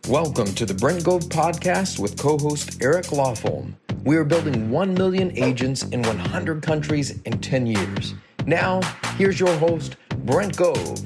Welcome to the Brent Gove podcast with co-host Eric Lofholm. We are building 1 million agents in 100 countries in 10 years. Now, here's your host, Brent Gove.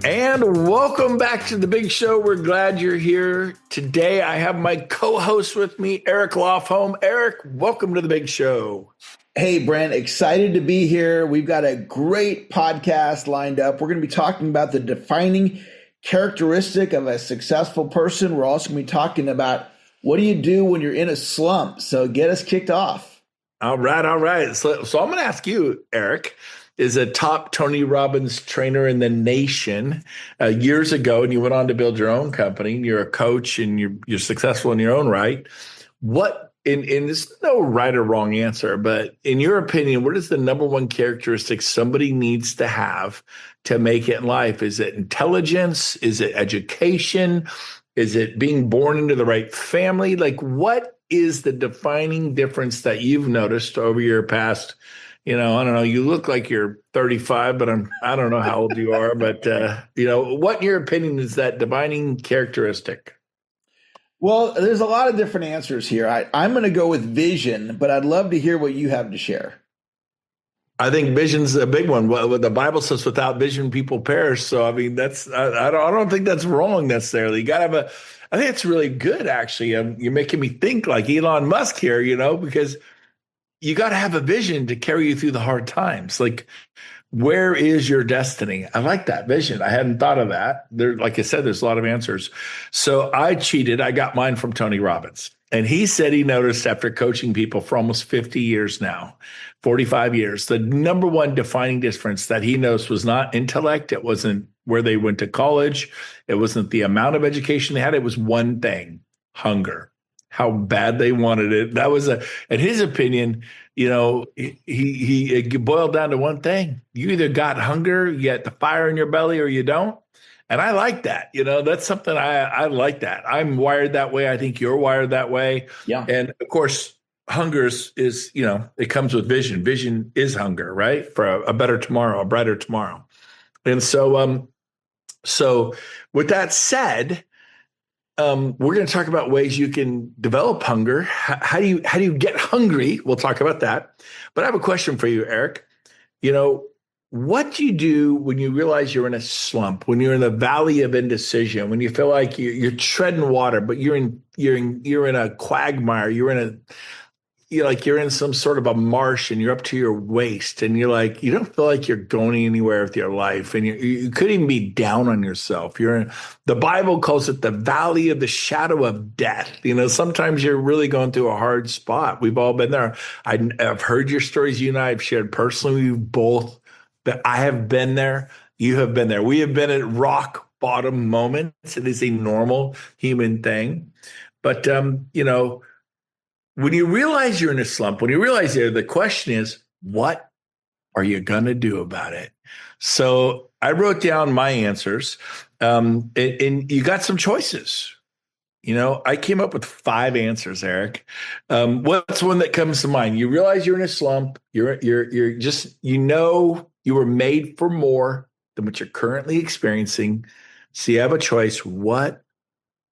And welcome back to the big show. We're glad you're here. Today, I have my co-host with me, Eric Lofholm. Eric, welcome to the big show. Hey, Brent, excited to be here. We've got a great podcast lined up. We're going to be talking about the defining characteristic of a successful person. We're also going to be talking about what do you do when you're in a slump. So get us kicked off. All right. So I'm going to ask you, Eric, is a top Tony Robbins trainer in the nation years ago, and you went on to build your own company. And you're a coach, and you're successful in your own right. What, and there's no right or wrong answer, but in your opinion, what is the number one characteristic somebody needs to have to make it in life? Is it intelligence? Is it education? Is it being born into the right family? Like, what is the defining difference that you've noticed over your past, I don't know, you look like you're 35, but I don't know how old you are, but, what in your opinion is that defining characteristic? Well, there's a lot of different answers here. I'm going to go with vision, but I'd love to hear what you have to share. I think vision's a big one. What the Bible says, without vision, people perish. So, I mean, I don't think that's wrong necessarily. You got to I think it's really good, actually. You're making me think like Elon Musk here, because you got to have a vision to carry you through the hard times. Like, where is your destiny? I like that vision. I hadn't thought of that. Like I said, there's a lot of answers. So I cheated. I got mine from Tony Robbins. And he said he noticed after coaching people for almost 50 years now, 45 years, the number one defining difference that he noticed was not intellect. It wasn't where they went to college. It wasn't the amount of education they had. It was one thing: hunger, how bad they wanted it. That was in his opinion, he boiled down to one thing. You either got hunger, you got the fire in your belly, or you don't. And I like that. That's something I like that. I'm wired that way. I think you're wired that way. Yeah. And of course, hunger is it comes with vision. Vision is hunger, right? For a better tomorrow, a brighter tomorrow. And so, so with that said, we're going to talk about ways you can develop hunger. How do you get hungry? We'll talk about that. But I have a question for you, Eric. What do you do when you realize you're in a slump, when you're in the valley of indecision, when you feel like you're treading water, but you're in a quagmire, you're in some sort of a marsh and you're up to your waist and you don't feel like you're going anywhere with your life, and you could even be down on yourself. The Bible calls it the valley of the shadow of death. Sometimes you're really going through a hard spot. We've all been there. I've heard your stories. You and I have shared personally. We've both. But I have been there. You have been there. We have been at rock bottom moments. It is a normal human thing. But, when you realize you're in a slump, when you realize the question is, what are you going to do about it? So I wrote down my answers, and you got some choices. I came up with 5 answers, Eric. What's one that comes to mind? You realize you're in a slump. You're just, you were made for more than what you're currently experiencing. So you have a choice. What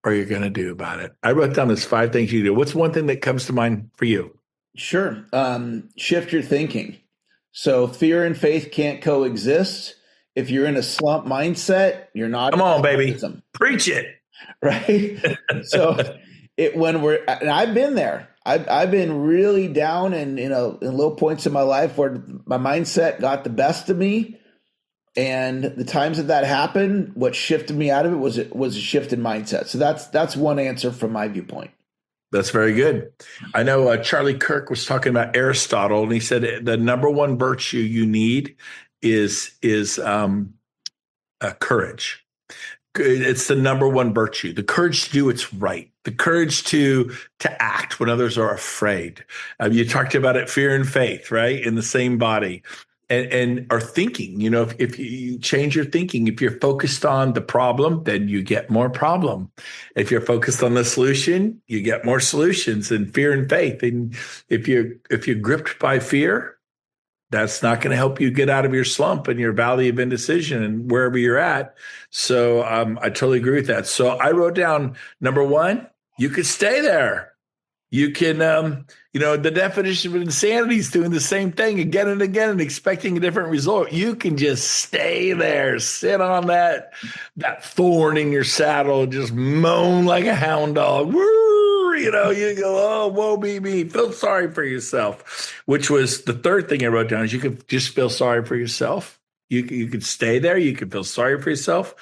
are you going to do about it? I wrote down this 5 things you do. What's one thing that comes to mind for you? Sure. Shift your thinking. So fear and faith can't coexist. If you're in a slump mindset, you're not. Come on, baby. Preach it. Right. So and I've been there. I've been really down and, in low points in my life where my mindset got the best of me. And the times that happened, what shifted me out of it was a shift in mindset. So that's one answer from my viewpoint. That's very good. I know Charlie Kirk was talking about Aristotle, and he said the number one virtue you need is courage. It's the number one virtue, the courage to do what's right, the courage to act when others are afraid. You talked about it, fear and faith, right? In the same body. And our thinking, if you change your thinking, if you're focused on the problem, then you get more problem. If you're focused on the solution, you get more solutions. And fear and faith. And if you're gripped by fear, That's not going to help you get out of your slump and your valley of indecision and wherever you're at. So I totally agree with that. So I wrote down number one, you could stay there. You can, the definition of insanity is doing the same thing again and again and expecting a different result. You can just stay there, sit on that thorn in your saddle, just moan like a hound dog. Woo! You go, oh, woe be me. Feel sorry for yourself, which was the third thing I wrote down is you could just feel sorry for yourself. You could stay there. You could feel sorry for yourself.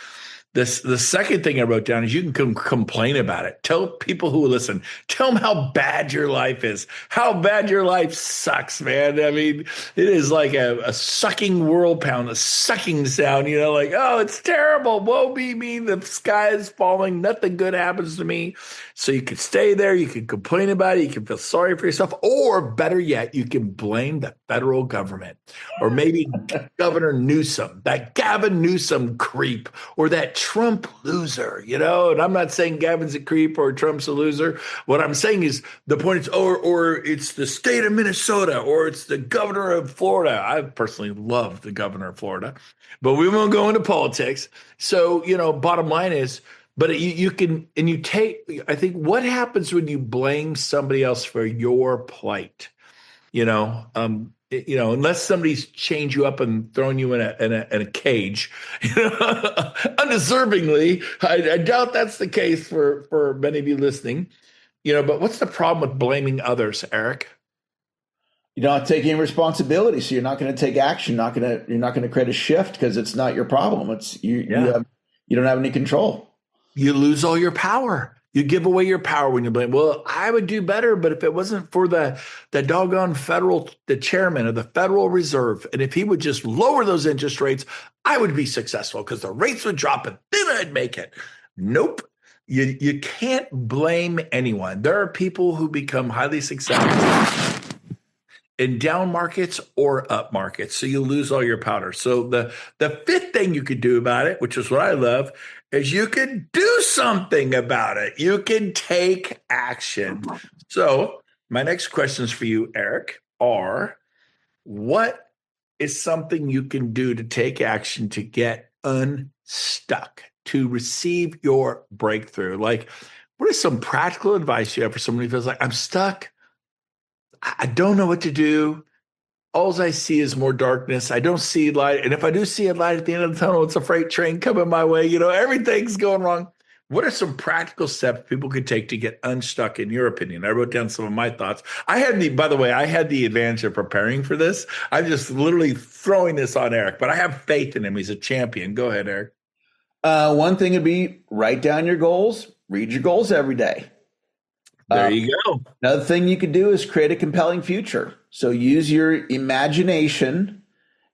The second thing I wrote down is you can complain about it. Tell people who listen, tell them how bad your life is, how bad your life sucks, man. I mean, it is like a sucking world pound, a sucking sound, like, oh, it's terrible. Woe be me. The sky is falling. Nothing good happens to me. So you could stay there. You can complain about it. You can feel sorry for yourself. Or better yet, you can blame the federal government or maybe Governor Newsom, that Gavin Newsom creep, or that Trump loser, and I'm not saying Gavin's a creep or Trump's a loser. What I'm saying is the point is, or it's the state of Minnesota, or it's the governor of Florida. I personally love the governor of Florida, but we won't go into politics. So, bottom line is, but you can, and you take, I think what happens when you blame somebody else for your plight, unless somebody's chained you up and thrown you in a cage, undeservingly, I doubt that's the case for many of you listening, but what's the problem with blaming others, Eric? You're not taking responsibility, so you're not going to take action. You're not going to create a shift because it's not your problem. It's you don't have any control. You lose all your power. You give away your power when you blame. Well, I would do better, but if it wasn't for the doggone the chairman of the Federal Reserve, and if he would just lower those interest rates, I would be successful because the rates would drop and then I'd make it. Nope. You can't blame anyone. There are people who become highly successful in down markets or up markets. So you lose all your powder. So the fifth thing you could do about it, which is what I love, is you can do something about it. You can take action. So my next questions for you, Eric, are what is something you can do to take action to get unstuck, to receive your breakthrough? Like, what is some practical advice you have for someone who feels like, I'm stuck? I don't know what to do. All I see is more darkness. I don't see light. And if I do see a light at the end of the tunnel, it's a freight train coming my way. Everything's going wrong. What are some practical steps people could take to get unstuck, in your opinion? I wrote down some of my thoughts. By the way, I had the advantage of preparing for this. I'm just literally throwing this on Eric, but I have faith in him. He's a champion. Go ahead, Eric. One thing would be write down your goals, read your goals every day. There you go. Another thing you could do is create a compelling future. So use your imagination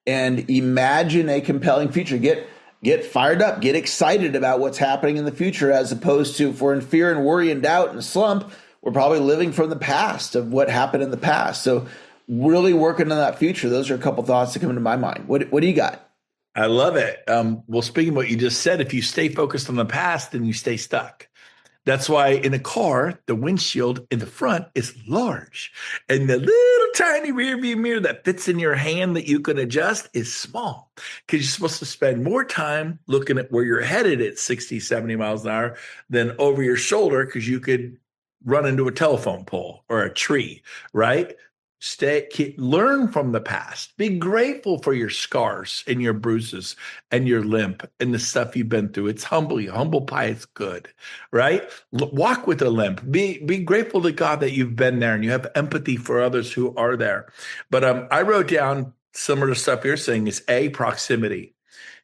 and imagine a compelling future. Get fired up, get excited about what's happening in the future, as opposed to, if we're in fear and worry and doubt and slump, we're probably living from the past of what happened in the past. So really working on that future. Those are a couple thoughts that come into my mind. What do you got? I love it. Well, speaking of what you just said, if you stay focused on the past, then you stay stuck. That's why in a car, the windshield in the front is large. And the little tiny rearview mirror that fits in your hand that you can adjust is small, because you're supposed to spend more time looking at where you're headed at 60, 70 miles an hour than over your shoulder, because you could run into a telephone pole or a tree, right? Learn from the past. Be grateful for your scars and your bruises and your limp and the stuff you've been through. It's humble pie. It's good, right? Walk with a limp. Be grateful to God that you've been there and you have empathy for others who are there. But I wrote down similar to stuff you're saying is proximity.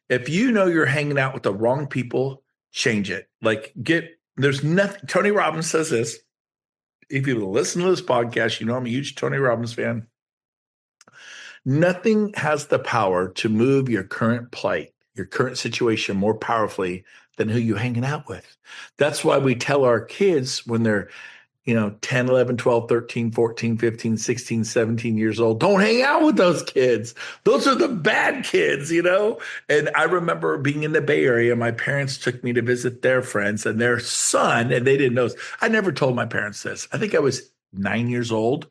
If you know you're hanging out with the wrong people, change it. There's nothing. Tony Robbins says this. If you listen to this podcast, I'm a huge Tony Robbins fan. Nothing has the power to move your current plight, your current situation more powerfully than who you're hanging out with. That's why we tell our kids when they're 10, 11, 12, 13, 14, 15, 16, 17 years old, don't hang out with those kids. Those are the bad kids, And I remember being in the Bay Area. My parents took me to visit their friends and their son, and they didn't know. I never told my parents this. I think I was 9 years old.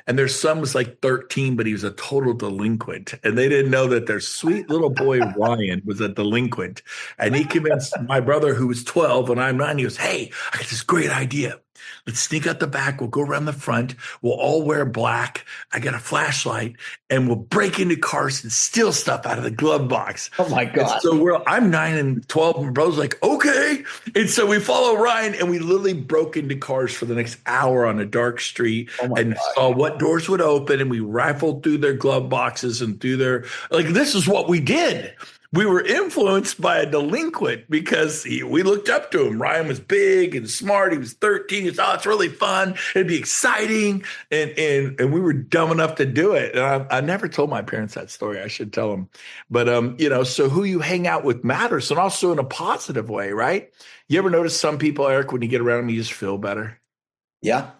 And their son was like 13, but he was a total delinquent. And they didn't know that their sweet little boy, Ryan, was a delinquent. And he convinced my brother, who was 12 and I'm 9, he goes, hey, I got this great idea. Let's sneak out the back. We'll go around the front. We'll all wear black. I got a flashlight and we'll break into cars and steal stuff out of the glove box. Oh my God. And so I'm 9 and 12 and my brother's like, okay. And so we follow Ryan and we literally broke into cars for the next hour on a dark street and saw what doors would open. And we rifled through their glove boxes and through their, like, this is what we did. We were influenced by a delinquent because we looked up to him. Ryan was big and smart. He was 13. He was, oh, it's really fun. It'd be exciting. And we were dumb enough to do it. And I never told my parents that story. I should tell them. But, so who you hang out with matters, and also in a positive way, right? You ever notice some people, Eric, when you get around them, you just feel better? Yeah.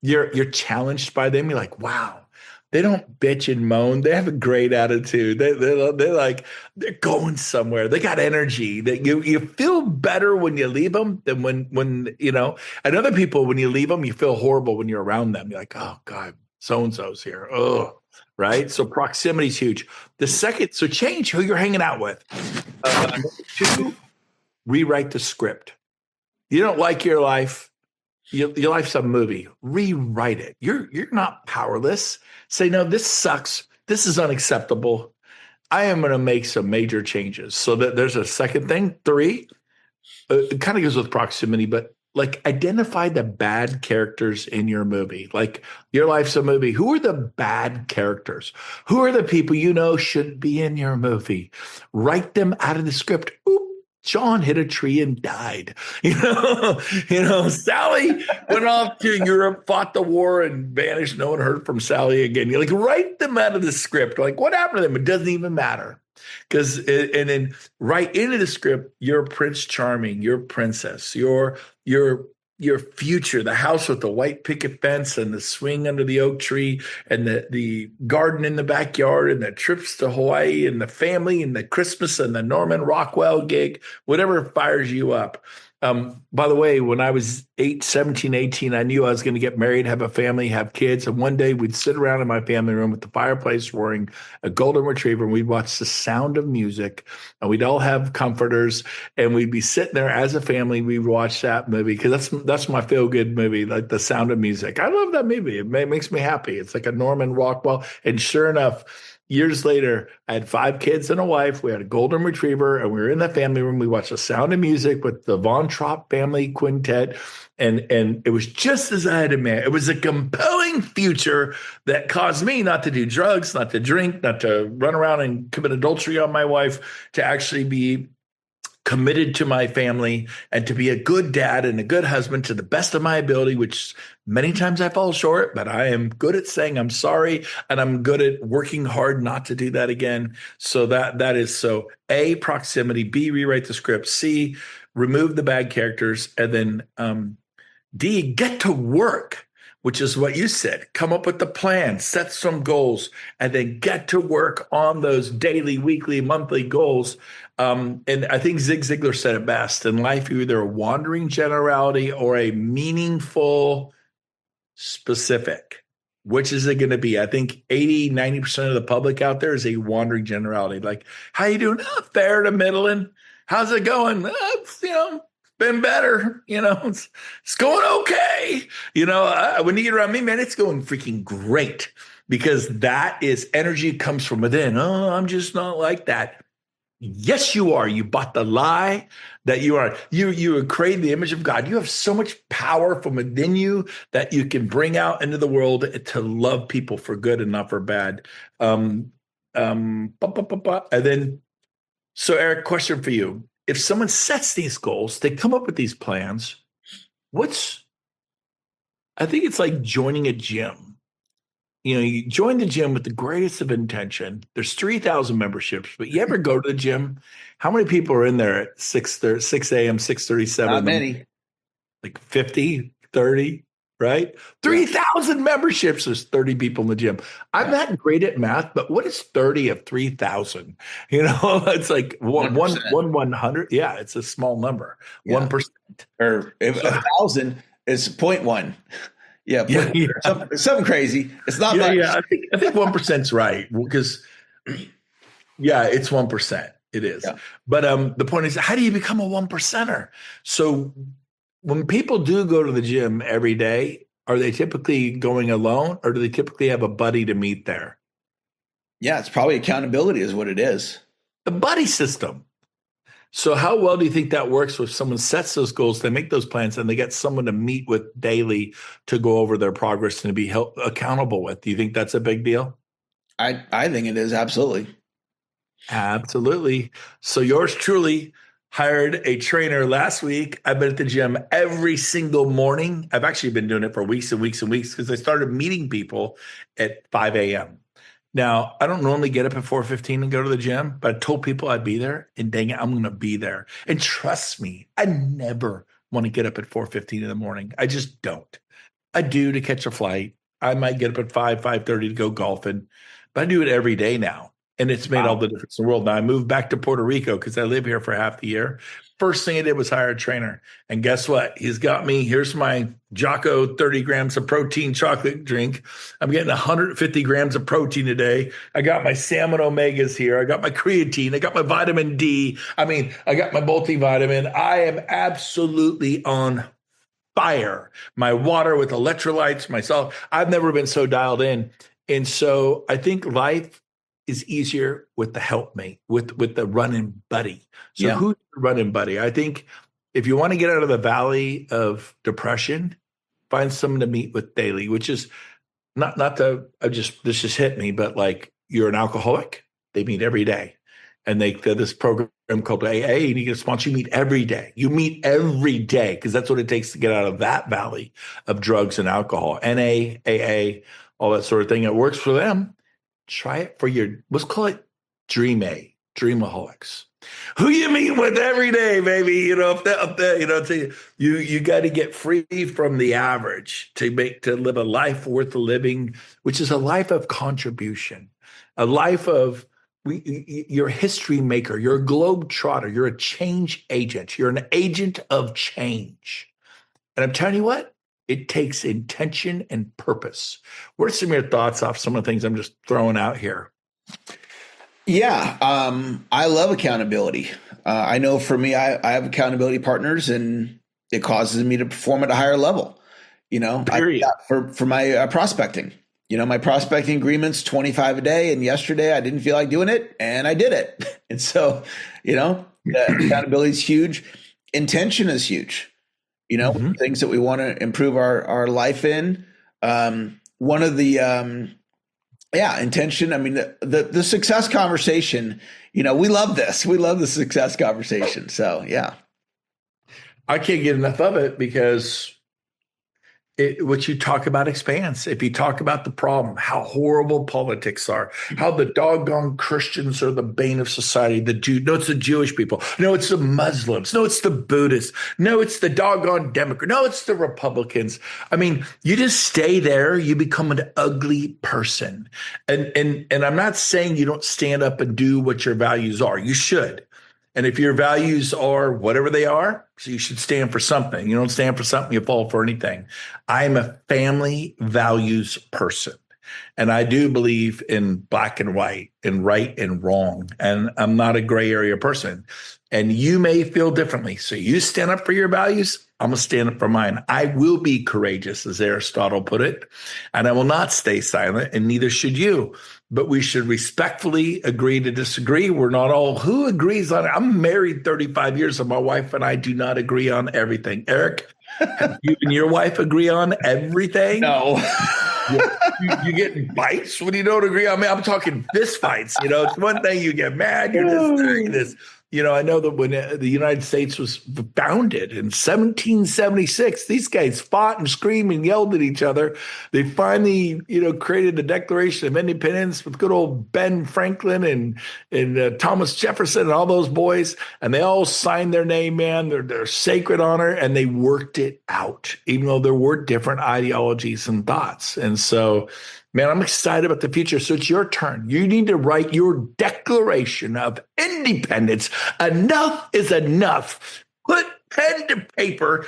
You're challenged by them. You're like, wow. They don't bitch and moan. They have a great attitude. They're going somewhere. They got energy. You feel better when you leave them than when and other people, when you leave them, you feel horrible when you're around them. You're like, oh God, so-and-so's here. Oh, right. So proximity is huge. So change who you're hanging out with. 2, rewrite the script. You don't like your life. Your life's a movie. Rewrite it. You're not powerless. Say, no, this sucks. This is unacceptable. I am going to make some major changes. So that there's a second thing. 3, it kind of goes with proximity, but like identify the bad characters in your movie. Like your life's a movie. Who are the bad characters? Who are the people you know should be in your movie? Write them out of the script. Oop. John hit a tree and died. Sally went off to Europe, fought the war, and vanished. No one heard from Sally again. You're like, write them out of the script. Like, what happened to them? It doesn't even matter. And then write into the script, you're Prince Charming, you're Princess, your future, the house with the white picket fence and the swing under the oak tree and the garden in the backyard and the trips to Hawaii and the family and the Christmas and the Norman Rockwell gig, whatever fires you up. By the way, when I was 17, 18, I knew I was going to get married, have a family, have kids. And one day we'd sit around in my family room with the fireplace roaring, a golden retriever, and we'd watch The Sound of Music. And we'd all have comforters and we'd be sitting there as a family. We'd watch that movie because that's my feel-good movie, like The Sound of Music. I love that movie. It makes me happy. It's like a Norman Rockwell. And sure enough, years later, I had 5 kids and a wife. We had a golden retriever, and we were in the family room. We watched The Sound of Music with the Von Trapp family quintet, and it was just as I had imagined. It was a compelling future that caused me not to do drugs, not to drink, not to run around and commit adultery on my wife, to actually be committed to my family and to be a good dad and a good husband to the best of my ability, which many times I fall short, but I am good at saying I'm sorry, and I'm good at working hard not to do that again. So that is so A, proximity, B, rewrite the script, C, remove the bad characters, and then D, get to work, which is what you said. Come up with the plan, set some goals, and then get to work on those daily, weekly, monthly goals. And I think Zig Ziglar said it best. In life, you're either a wandering generality or a meaningful specific. Which is it going to be? I think 80, 90% of the public out there is a wandering generality. Like, how you doing? Oh, fair to middling. How's it going? Been better, it's going okay. When you get around me, man, it's going freaking great, because that is energy comes from within. Oh, I'm just not like that. Yes, you are. You bought the lie that you are. You create the image of God. You have so much power from within you that you can bring out into the world to love people for good and not for bad. And then, so Eric, question for you. If someone sets these goals, they come up with these plans, I think it's like joining a gym. You join the gym with the greatest of intention. There's 3,000 memberships, but you ever go to the gym? How many people are in there at 6 a.m., 6:37? Not many. Like 50, 30, right? 3,000 memberships. There's 30 people in the gym. I'm not great at math, but what is 30 of 3,000? It's like 100. Yeah, it's a small number. 1%. Or if 1,000 is 0.1. Yeah, something crazy. It's not much. Yeah. I think 1%'s right because, it's 1%. It is. Yeah. But the point is, how do you become a 1%er? So when people do go to the gym every day, are they typically going alone, or do they typically have a buddy to meet there? Yeah, it's probably accountability is what it is. The buddy system. So how well do you think that works if someone sets those goals, they make those plans, and they get someone to meet with daily to go over their progress and to be accountable with? Do you think that's a big deal? I think it is, absolutely. Absolutely. So yours truly hired a trainer last week. I've been at the gym every single morning. I've actually been doing it for weeks and weeks and weeks because I started meeting people at 5 a.m. Now, I don't normally get up at 4:15 and go to the gym, but I told people I'd be there, and dang it, I'm going to be there. And trust me, I never want to get up at 4:15 in the morning. I just don't. I do to catch a flight. I might get up at 5:30 to go golfing, but I do it every day now. And it's made all the difference in the world. Now, I moved back to Puerto Rico because I live here for half the year. First thing I did was hire a trainer. And guess what? He's got me. Here's my Jocko 30 grams of protein chocolate drink. I'm getting 150 grams of protein a day. I got my salmon omegas here. I got my creatine. I got my vitamin D. I got my multivitamin. I am absolutely on fire. My water with electrolytes, myself. I've never been so dialed in. And so I think life is easier with the helpmate, with the running buddy. So who's the running buddy? I think if you want to get out of the valley of depression, find someone to meet with daily, which is this just hit me, but like you're an alcoholic, they meet every day. And they're this program called AA, and you get a sponsor, you meet every day. You meet every day because that's what it takes to get out of that valley of drugs and alcohol. NA, AA, all that sort of thing. It works for them. Try it for let's call it dreamaholics. Who you meet with every day, baby. You got to get free from the average to live a life worth living, which is a life of contribution, a life of you're a history maker, you're a globe trotter, you're a change agent, you're an agent of change. And I'm telling you what, it takes intention and purpose. What are some of your thoughts off some of the things I'm just throwing out here? Yeah, I love accountability. I know for me, I have accountability partners, and it causes me to perform at a higher level. For my prospecting. My prospecting agreement's 25 a day, and yesterday I didn't feel like doing it, and I did it. And so, the accountability is huge. Intention is huge. Things that we want to improve our life in. One of the, intention. The success conversation, we love this. We love the success conversation. So, yeah. I can't get enough of it because what you talk about expands. If you talk about the problem, how horrible politics are, how the doggone Christians are the bane of society, no, it's the Jewish people. No, it's the Muslims. No, it's the Buddhists. No, it's the doggone Democrat. No, it's the Republicans. You just stay there. You become an ugly person. And I'm not saying you don't stand up and do what your values are. You should. And if your values are whatever they are, so you should stand for something. You don't stand for something, you fall for anything. I'm a family values person. And I do believe in black and white and right and wrong. And I'm not a gray area person. And you may feel differently. So you stand up for your values. I'm going to stand up for mine. I will be courageous, as Aristotle put it. And I will not stay silent, and neither should you. But we should respectfully agree to disagree. We're not all who agrees on it. I'm married 35 years, and my wife and I do not agree on everything. Eric, have you and your wife agree on everything? No. You get bites when you don't agree. I'm talking fist fights. It's one thing you get mad, you're this. I know that when the United States was founded in 1776, these guys fought and screamed and yelled at each other. They finally, created the Declaration of Independence with good old Ben Franklin and Thomas Jefferson and all those boys. And they all signed their name, man, their sacred honor, and they worked it out, even though there were different ideologies and thoughts. And so, man, I'm excited about the future. So it's your turn. You need to write your Declaration of Independence. Enough is enough. Put pen to paper.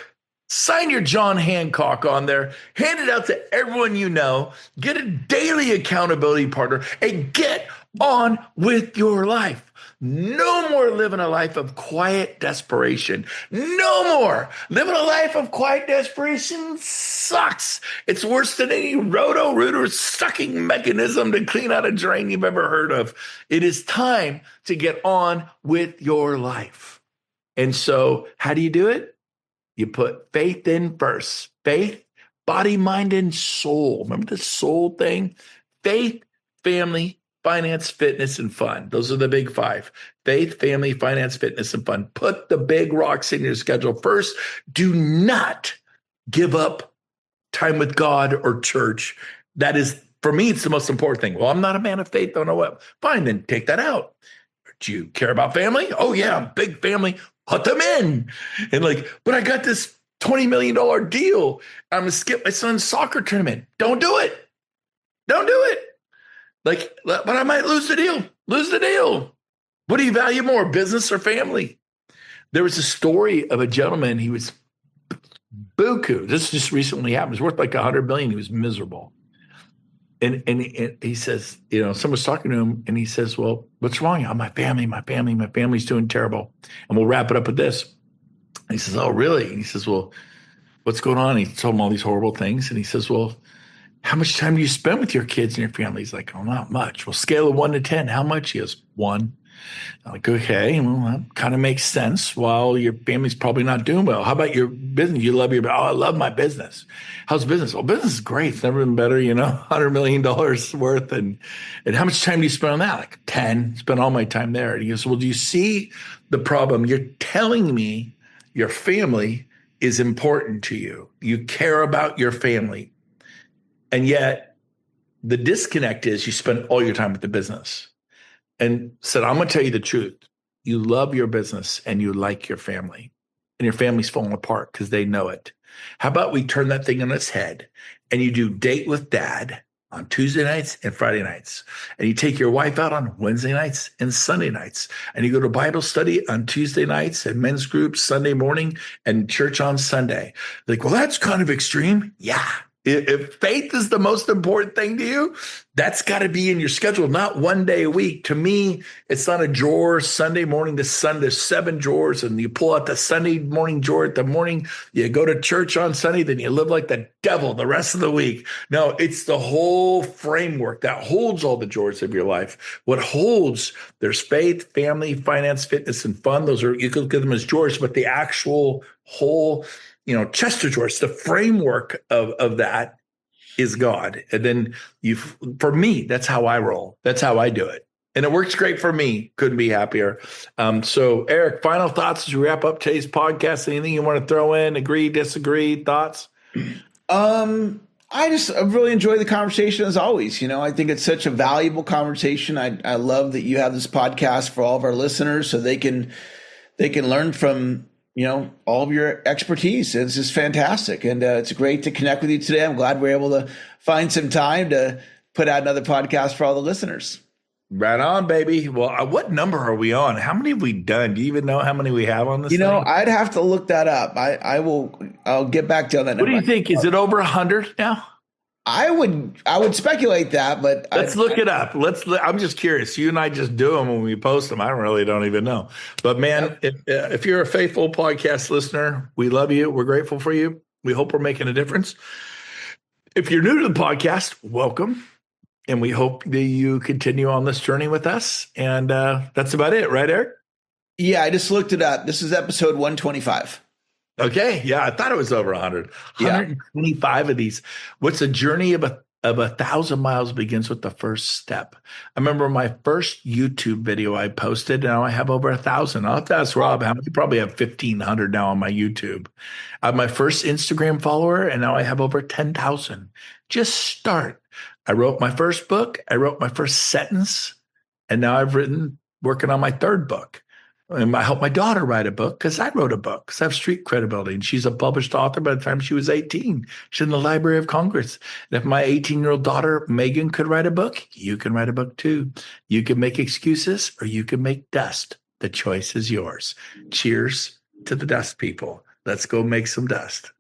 Sign your John Hancock on there. Hand it out to everyone you know. Get a daily accountability partner and get on with your life. No more living a life of quiet desperation. No more. Living a life of quiet desperation sucks. It's worse than any roto-rooter sucking mechanism to clean out a drain you've ever heard of. It is time to get on with your life. And so how do you do it? You put faith in first. Faith, body, mind, and soul. Remember the soul thing? Faith, family, finance, fitness, and fun. Those are the big five. Faith, family, finance, fitness, and fun. Put the big rocks in your schedule first. Do not give up time with God or church. That is, for me, it's the most important thing. Well, I'm not a man of faith. Don't know what. Fine, then take that out. Do you care about family? Oh, yeah, big family. Put them in. And like, but I got this $20 million deal. I'm going to skip my son's soccer tournament. Don't do it. Don't do it. Like, but I might lose the deal. Lose the deal. What do you value more, business or family? There was a story of a gentleman. He was buku. This just recently happened. It was worth like $100 million. He was miserable. And he says, you know, someone's talking to him and he says, well, what's wrong? Oh, my family's doing terrible. And we'll wrap it up with this. And he says, oh, really? And he says, well, what's going on? And he told him all these horrible things. And he says, well, how much time do you spend with your kids and your family? He's like, oh, not much. Well, scale of 1 to 10, how much? He goes, 1. I'm like, okay, well, that kind of makes sense. Well, your family's probably not doing well. How about your business? You love I love my business. How's business? Well, business is great. It's never been better, you know, $100 million worth. And how much time do you spend on that? Like 10, spend all my time there. And he goes, well, do you see the problem? You're telling me your family is important to you. You care about your family. And yet the disconnect is you spend all your time with the business. And said, I'm going to tell you the truth. You love your business and you like your family, and your family's falling apart because they know it. How about we turn that thing on its head and you do date with dad on Tuesday nights and Friday nights, and you take your wife out on Wednesday nights and Sunday nights, and you go to Bible study on Tuesday nights and men's groups Sunday morning and church on Sunday. Like, well, that's kind of extreme. Yeah. If faith is the most important thing to you, that's got to be in your schedule, not one day a week. To me, it's not a drawer Sunday morning to Sunday, 7 drawers, and you pull out the Sunday morning drawer at the morning, you go to church on Sunday, then you live like the devil the rest of the week. No, it's the whole framework that holds all the drawers of your life. What holds, there's faith, family, finance, fitness, and fun. Those are, you could look at them as drawers, but the actual whole, you know, chest of drawers, the framework of that is God. And then for me, that's how I roll. That's how I do it. And it works great for me. Couldn't be happier. So Eric, final thoughts as we wrap up today's podcast. Anything you want to throw in? Agree, disagree, thoughts? I really enjoy the conversation as always. You know, I think it's such a valuable conversation. I love that you have this podcast for all of our listeners so they can learn from, you know, all of your expertise. It's just fantastic. And it's great to connect with you today. I'm glad we're able to find some time to put out another podcast for all the listeners. Right on, baby. Well, what number are we on? How many have we done? Do you even know how many we have on this You know, thing? I'd have to look that up. I'll get back to you on that. What do you think? Is it over 100 now? I would speculate that, but let's look it up. I'm just curious. You and I just do them when we post them. I don't even know. But man, if you're a faithful podcast listener, we love you. We're grateful for you. We hope we're making a difference. If you're new to the podcast, welcome. And we hope that you continue on this journey with us. And that's about it, right, Eric? Yeah, I just looked it up. This is episode 125. Okay. Yeah, I thought it was over 100. 125 of these. What's a journey of 1,000 miles begins with the first step. I remember my first YouTube video I posted, and now I have over 1,000. I'll have to ask Rob how many. Probably have 1,500 now on my YouTube. I have my first Instagram follower, and now I have over 10,000. Just start. I wrote my first book. I wrote my first sentence, and now working on my third book. And I helped my daughter write a book because I wrote a book because I have street credibility. And she's a published author by the time she was 18. She's in the Library of Congress. And if my 18-year-old daughter, Megan, could write a book, you can write a book too. You can make excuses or you can make dust. The choice is yours. Cheers to the dust people. Let's go make some dust.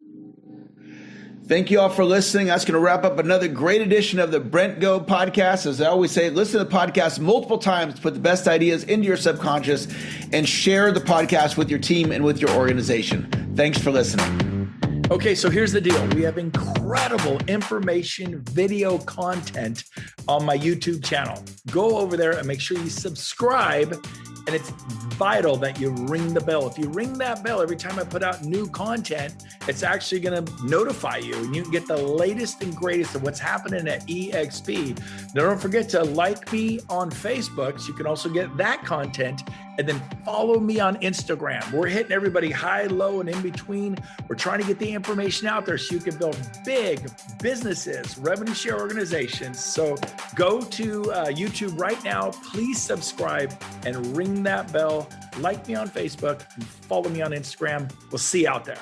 Thank you all for listening. That's going to wrap up another great edition of the Brent Gove podcast. As I always say, listen to the podcast multiple times to put the best ideas into your subconscious and share the podcast with your team and with your organization. Thanks for listening. Okay, so here's the deal. We have incredible information, video content on my YouTube channel. Go over there and make sure you subscribe. And it's vital that you ring the bell. If you ring that bell every time I put out new content, it's actually going to notify you and you can get the latest and greatest of what's happening at EXP. Now, don't forget to like me on Facebook so you can also get that content, and then follow me on Instagram. We're hitting everybody high, low, and in between. We're trying to get the information out there so you can build big businesses, revenue share organizations. So go to YouTube right now. Please subscribe and ring that bell. Like me on Facebook and follow me on Instagram. We'll see you out there.